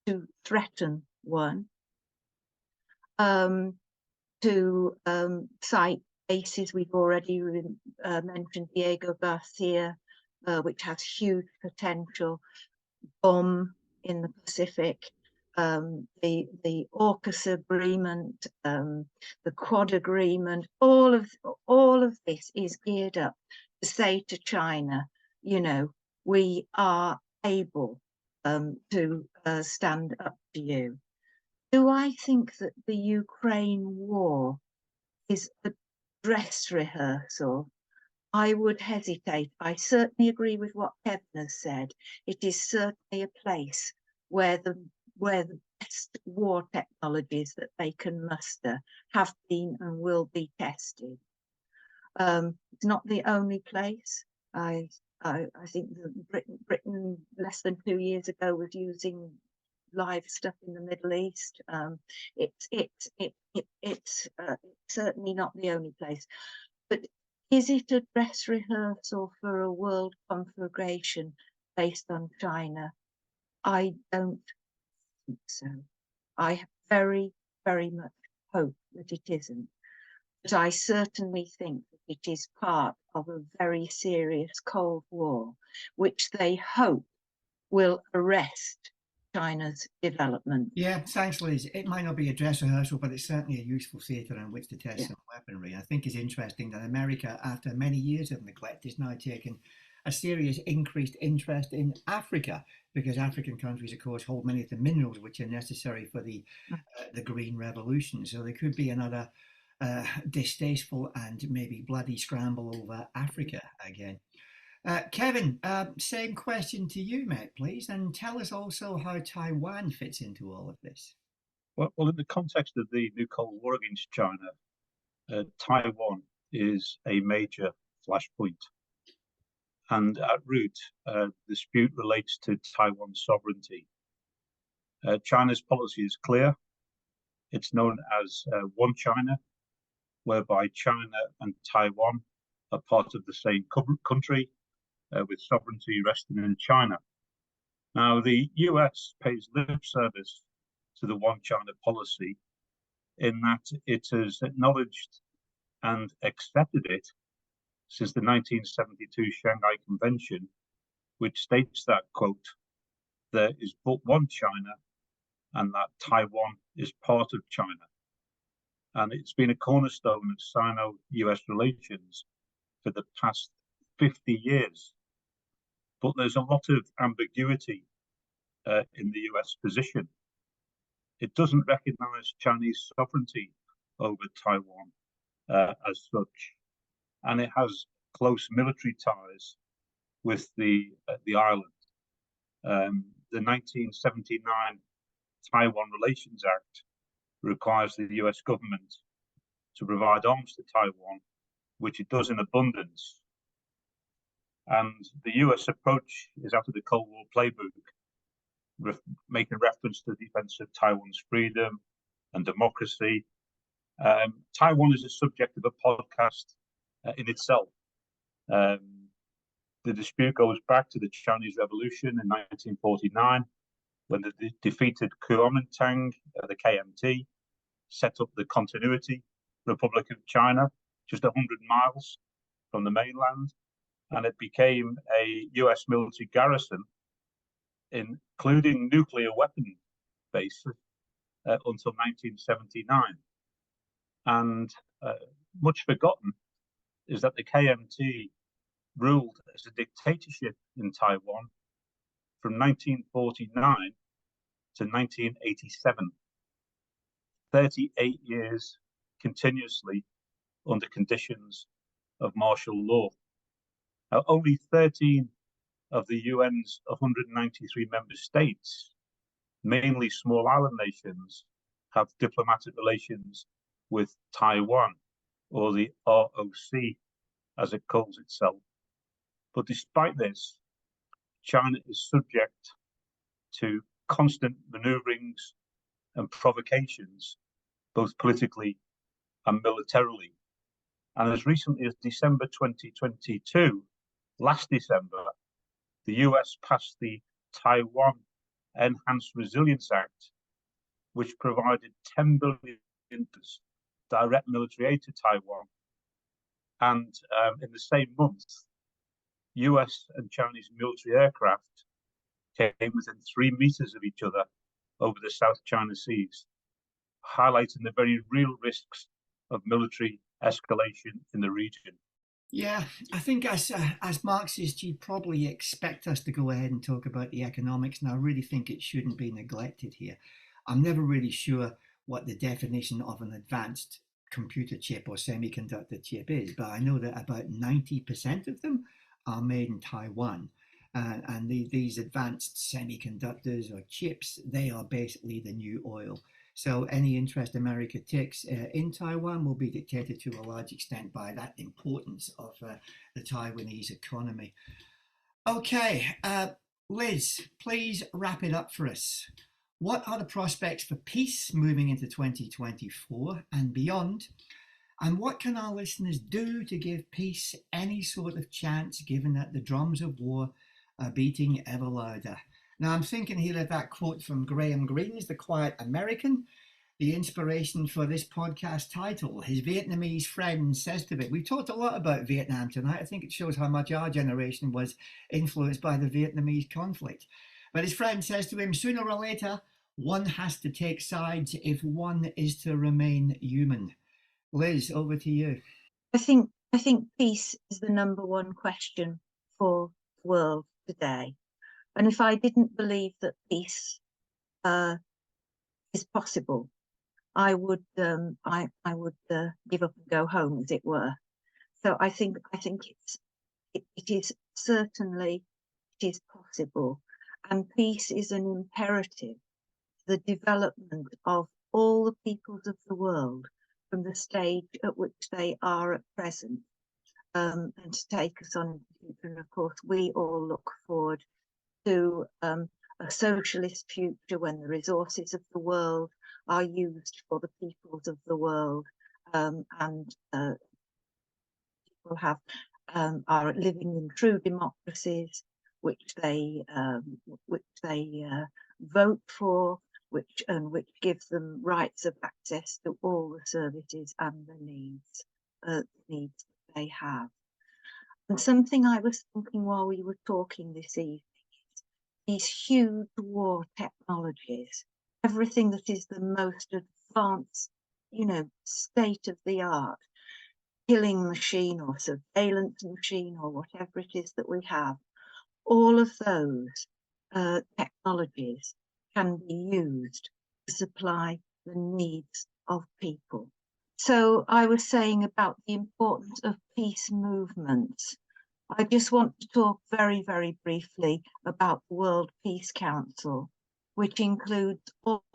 to threaten one, to cite bases. We've already mentioned Diego Garcia, which has huge potential, bomb in the Pacific, the AUKUS agreement, the Quad agreement, all of this is geared up to say to China, you know, we are able to stand up to you. Do I think that the Ukraine war is a dress rehearsal? I would hesitate. I certainly agree with what Kevan has said. It is certainly a place where the best war technologies that they can muster have been and will be tested. It's not the only place. I think that Britain less than 2 years ago was using live stuff in the Middle East. It's certainly not the only place. But is it a dress rehearsal for a world conflagration based on China? I don't think so. I very, very much hope that it isn't. But I certainly think that it is part of a very serious Cold War, which they hope will arrest China's development. Yeah, thanks, Liz. It might not be a dress rehearsal, but it's certainly a useful theatre in which to test some weaponry. I think it's interesting that America, after many years of neglect, is now taking a serious increased interest in Africa, because African countries, of course, hold many of the minerals which are necessary for the Green Revolution. So there could be another distasteful and maybe bloody scramble over Africa again. Kevan, same question to you, mate, please, and tell us also how Taiwan fits into all of this. Well, in the context of the new Cold War against China, Taiwan is a major flashpoint. And at root, the dispute relates to Taiwan's sovereignty. China's policy is clear. It's known as One China, whereby China and Taiwan are part of the same country, with sovereignty resting in China. Now, the US pays lip service to the One China policy in that it has acknowledged and accepted it since the 1972 Shanghai Convention, which states that, quote, there is but one China and that Taiwan is part of China. And it's been a cornerstone of Sino-US relations for the past 50 years. But there's a lot of ambiguity in the US position. It doesn't recognize Chinese sovereignty over Taiwan as such, and it has close military ties with the island. The 1979 Taiwan Relations Act requires the US government to provide arms to Taiwan, which it does in abundance. And the US approach is after the Cold War playbook, making reference to the defense of Taiwan's freedom and democracy. Taiwan is a subject of a podcast in itself. The dispute goes back to the Chinese Revolution in 1949, when the defeated Kuomintang, the KMT, set up the Continuity Republic of China, just 100 miles from the mainland, and it became a US military garrison, including nuclear weapon bases, until 1979. And much forgotten is that the KMT ruled as a dictatorship in Taiwan from 1949 to 1987, 38 years continuously under conditions of martial law. Now, only 13 of the UN's 193 member states, mainly small island nations, have diplomatic relations with Taiwan, or the ROC, as it calls itself. But despite this, China is subject to constant maneuverings and provocations, both politically and militarily. And as recently as December 2022, last December, the US passed the Taiwan Enhanced Resilience Act, which provided $10 billion direct military aid to Taiwan. And in the same month, US and Chinese military aircraft came within 3 meters of each other over the South China Seas, highlighting the very real risks of military escalation in the region. Yeah, I think as Marxists, you probably expect us to go ahead and talk about the economics, and I really think it shouldn't be neglected here. I'm never really sure what the definition of an advanced computer chip or semiconductor chip is, but I know that about 90% of them are made in Taiwan. And these advanced semiconductors or chips, they are basically the new oil. So any interest America takes in Taiwan will be dictated to a large extent by that importance of the Taiwanese economy. Okay, Liz, please wrap it up for us. What are the prospects for peace moving into 2024 and beyond? And what can our listeners do to give peace any sort of chance, given that the drums of war are beating ever louder? Now, I'm thinking here of that quote from Graham Greene's The Quiet American, the inspiration for this podcast title. His Vietnamese friend says to it, we've talked a lot about Vietnam tonight. I think it shows how much our generation was influenced by the Vietnamese conflict. But his friend says to him, sooner or later, one has to take sides if one is to remain human. Liz, over to you. I think peace is the number one question for the world today. And if I didn't believe that peace is possible, I would give up and go home, as it were. So I think it is certainly possible, and peace is an imperative for the development of all the peoples of the world from the stage at which they are at present, and to take us on in the future. And of course, we all look forward to a socialist future when the resources of the world are used for the peoples of the world, and people are living in true democracies which they vote for, which gives them rights of access to all the services and the needs that they have. And something I was thinking while we were talking this evening is these huge war technologies, everything that is the most advanced, state of the art, killing machine or surveillance machine or whatever it is that we have, all of those technologies can be used to supply the needs of people. So I was saying about the importance of peace movements. I just want to talk very, very briefly about the World Peace Council, which includes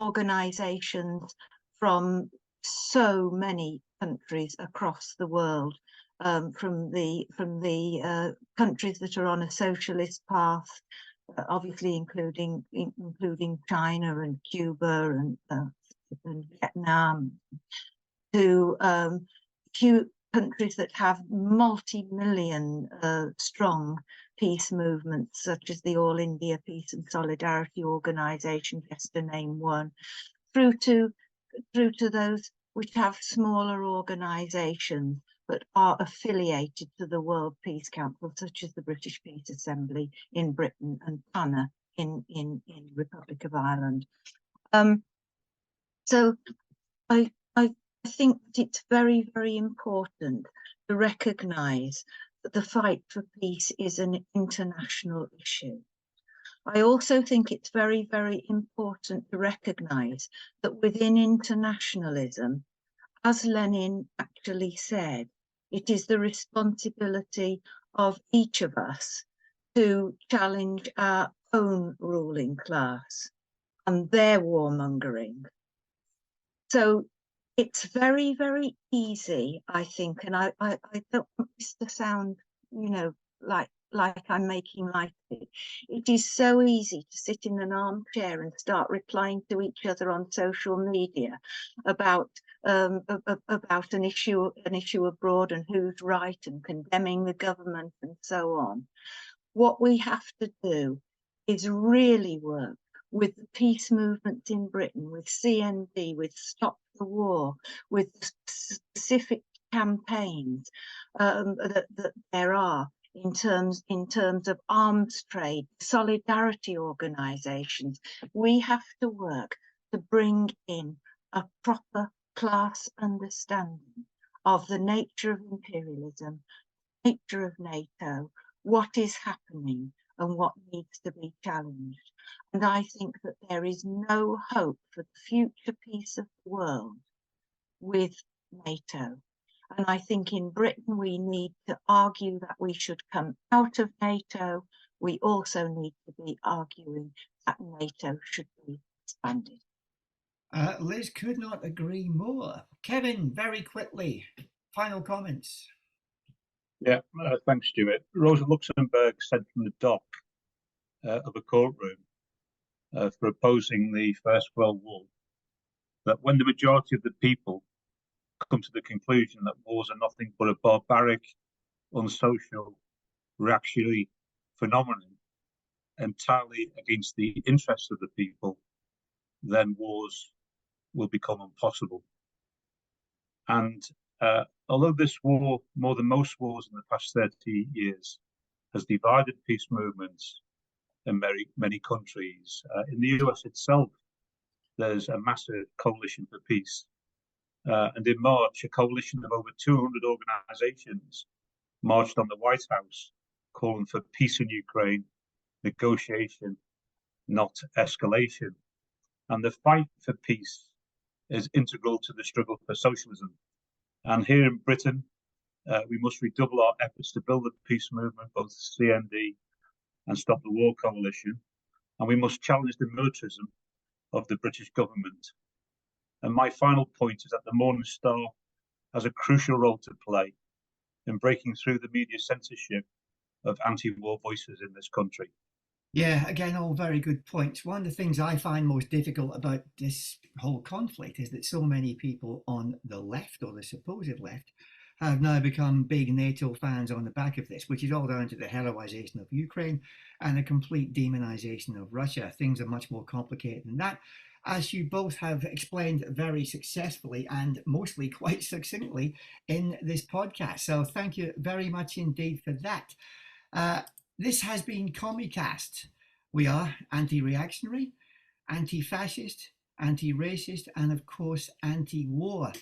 organizations from so many countries across the world, from the countries that are on a socialist path, obviously including China and Cuba and Vietnam, to countries that have multi-million strong peace movements, such as the All India Peace and Solidarity Organization, just to name one, through to those which have smaller organizations but are affiliated to the World Peace Council, such as the British Peace Assembly in Britain and PANA in Republic of Ireland. So I think that it's very, very important to recognise that the fight for peace is an international issue. I also think it's very, very important to recognise that within internationalism, as Lenin actually said, it is the responsibility of each of us to challenge our own ruling class and their warmongering. So it's very, very easy, I think, and I don't want this to sound, like I'm making light of it. It is so easy to sit in an armchair and start replying to each other on social media about an issue abroad and who's right, and condemning the government and so on. What we have to do is really work with the peace movements in Britain, with CND, with Stop the War, with specific campaigns that there are in terms of arms trade, solidarity organisations. We have to work to bring in a proper class understanding of the nature of imperialism, nature of NATO, what is happening and what needs to be challenged. And I think that there is no hope for the future peace of the world with NATO. And I think in Britain we need to argue that we should come out of NATO. We also need to be arguing that NATO should be expanded. Liz could not agree more. Kevan, very quickly, final comments. Yeah, thanks, Stuart. Rosa Luxemburg said from the dock of a courtroom for opposing the First World War that when the majority of the people come to the conclusion that wars are nothing but a barbaric, unsocial, reactionary phenomenon entirely against the interests of the people, then wars will become impossible. And although this war, more than most wars in the past 30 years, has divided peace movements in many countries, in the US itself, there's a massive coalition for peace. And in March, a coalition of over 200 organizations marched on the White House, calling for peace in Ukraine, negotiation, not escalation. And the fight for peace is integral to the struggle for socialism. And here in Britain, we must redouble our efforts to build a peace movement, both CND and Stop the War Coalition. And we must challenge the militarism of the British government. And my final point is that the Morning Star has a crucial role to play in breaking through the media censorship of anti-war voices in this country. Yeah, again, all very good points. One of the things I find most difficult about this whole conflict is that so many people on the left, or the supposed left, have now become big NATO fans on the back of this, which is all down to the heroization of Ukraine and a complete demonization of Russia. Things are much more complicated than that, as you both have explained very successfully and mostly quite succinctly in this podcast. So thank you very much indeed for that. This has been CommieCast. We are anti-reactionary, anti-fascist, anti-racist, and of course anti-war.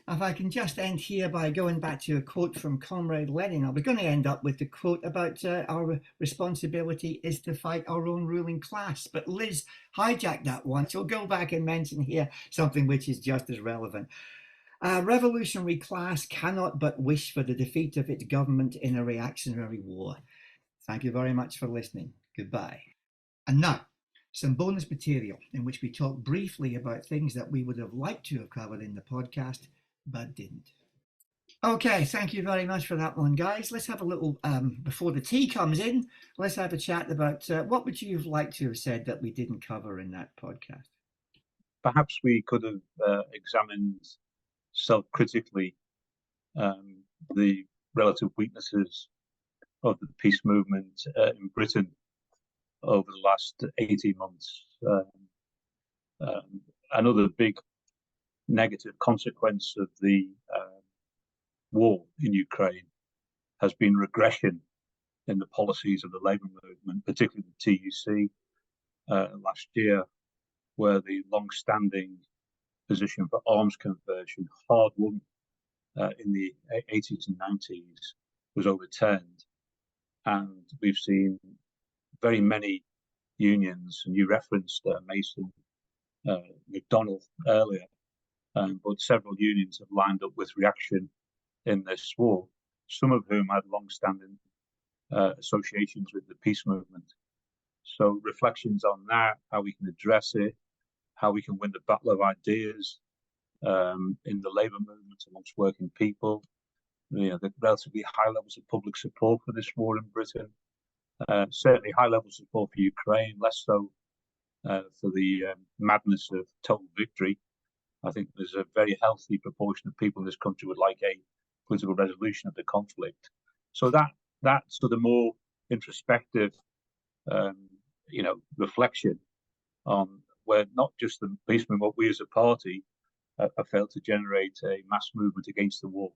If I can just end here by going back to a quote from Comrade Lenin, I was going to end up with the quote about our responsibility is to fight our own ruling class. But Liz hijacked that one, so I'll go back and mention here something which is just as relevant. A revolutionary class cannot but wish for the defeat of its government in a reactionary war. Thank you very much for listening. Goodbye. And now, some bonus material in which we talk briefly about things that we would have liked to have covered in the podcast, but didn't. Okay, thank you very much for that one, guys. Let's have a little, before the tea comes in, let's have a chat about what would you have liked to have said that we didn't cover in that podcast? Perhaps we could have examined self-critically the relative weaknesses of the peace movement in Britain over the last 18 months. Another big negative consequence of the war in Ukraine has been regression in the policies of the labour movement, particularly the TUC last year, where the long-standing position for arms conversion, hard won in the 80s and 90s, was overturned. And we've seen very many unions, and you referenced Mason McDonnell earlier, but several unions have lined up with reaction in this war, some of whom had long-standing associations with the peace movement. So reflections on that, how we can address it, how we can win the battle of ideas in the labour movement amongst working people, the relatively high levels of public support for this war in Britain, certainly high levels of support for Ukraine, less so for the madness of total victory. I think there's a very healthy proportion of people in this country would like a political resolution of the conflict. So that sort of more introspective, reflection on where not just the peace movement, but we as a party have failed to generate a mass movement against the war.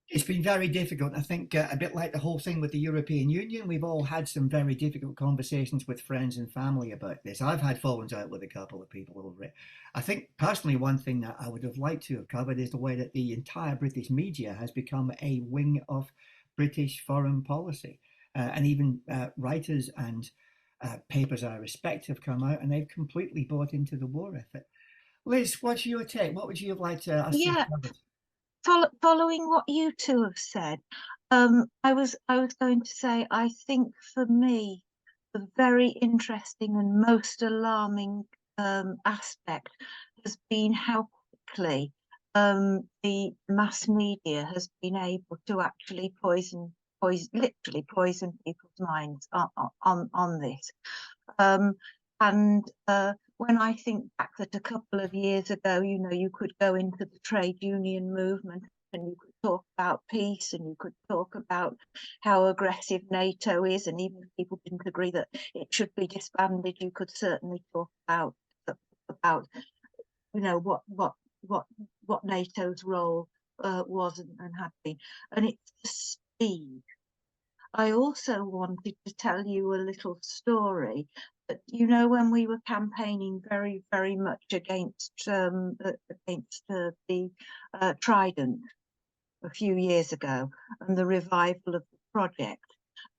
It's been very difficult. I think a bit like the whole thing with the European Union, we've all had some very difficult conversations with friends and family about this. I've had fallings out with a couple of people over it. I think personally, one thing that I would have liked to have covered is the way that the entire British media has become a wing of British foreign policy. And even writers and papers I respect have come out and they've completely bought into the war effort. Liz, what's your take? What would you have liked us to have covered? Following what you two have said, I was going to say, I think for me, the very interesting and most alarming aspect has been how quickly the mass media has been able to actually literally poison people's minds on this. When I think back that a couple of years ago, you could go into the trade union movement and you could talk about peace and you could talk about how aggressive NATO is, and even if people didn't agree that it should be disbanded, you could certainly talk about what NATO's role was and had been. And it's the speed. I also wanted to tell you a little story. But when we were campaigning very, very much against the Trident a few years ago and the revival of the project,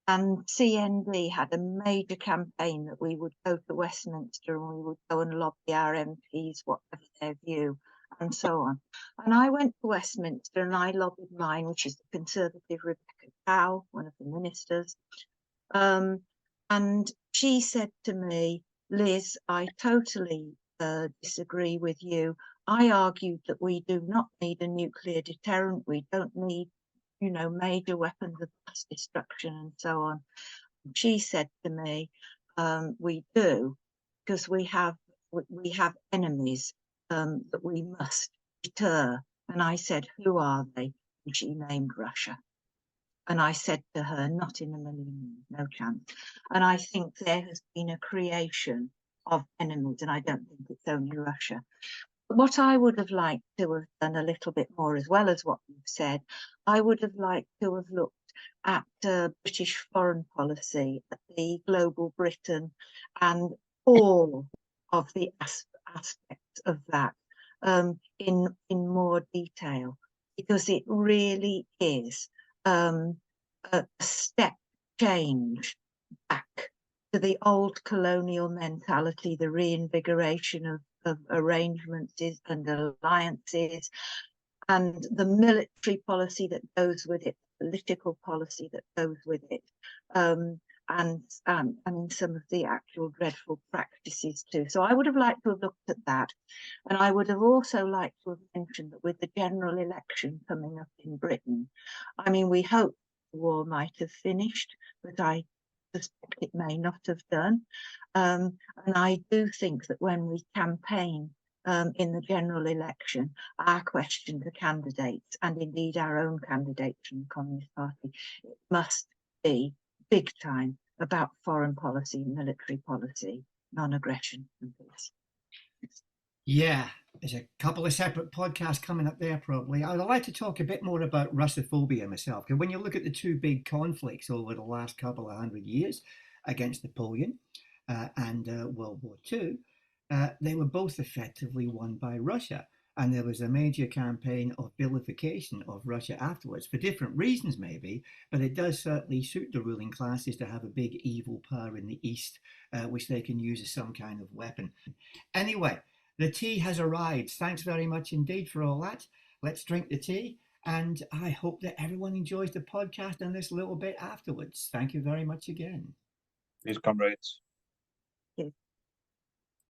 and CND had a major campaign that we would go to Westminster and we would go and lobby our MPs, whatever their view, and so on. And I went to Westminster and I lobbied mine, which is the Conservative Rebecca Howe, one of the ministers. And she said to me, Liz, I totally disagree with you. I argued that we do not need a nuclear deterrent. We don't need, major weapons of mass destruction and so on. She said to me, we do, because we have enemies that we must deter. And I said, who are they? and she named Russia. And I said to her, not in a million years, no chance. And I think there has been a creation of enemies, and I don't think it's only Russia. But what I would have liked to have done a little bit more, as well as what you've said, I would have liked to have looked at British foreign policy, at the global Britain, and all of the aspects of that in more detail, because it really is a step change back to the old colonial mentality, the reinvigoration of arrangements and alliances, and the military policy that goes with it, political policy that goes with it, and I mean some of the actual dreadful practices too. So I would have liked to have looked at that, and I would have also liked to have mentioned that with the general election coming up in Britain, I mean, we hope the war might have finished, but I suspect it may not have done. And I do think that when we campaign in the general election, our question to candidates, and indeed our own candidates from the Communist Party, it must be big time about foreign policy, military policy, non-aggression and peace. Yeah, there's a couple of separate podcasts coming up there probably. I'd like to talk a bit more about Russophobia myself, because when you look at the two big conflicts over the last couple of 100 years against Napoleon and World War II, they were both effectively won by Russia. And there was a major campaign of vilification of Russia afterwards, for different reasons maybe, but it does certainly suit the ruling classes to have a big evil power in the East, which they can use as some kind of weapon. Anyway, the tea has arrived. Thanks very much indeed for all that. Let's drink the tea. And I hope that everyone enjoys the podcast and this little bit afterwards. Thank you very much again. These comrades.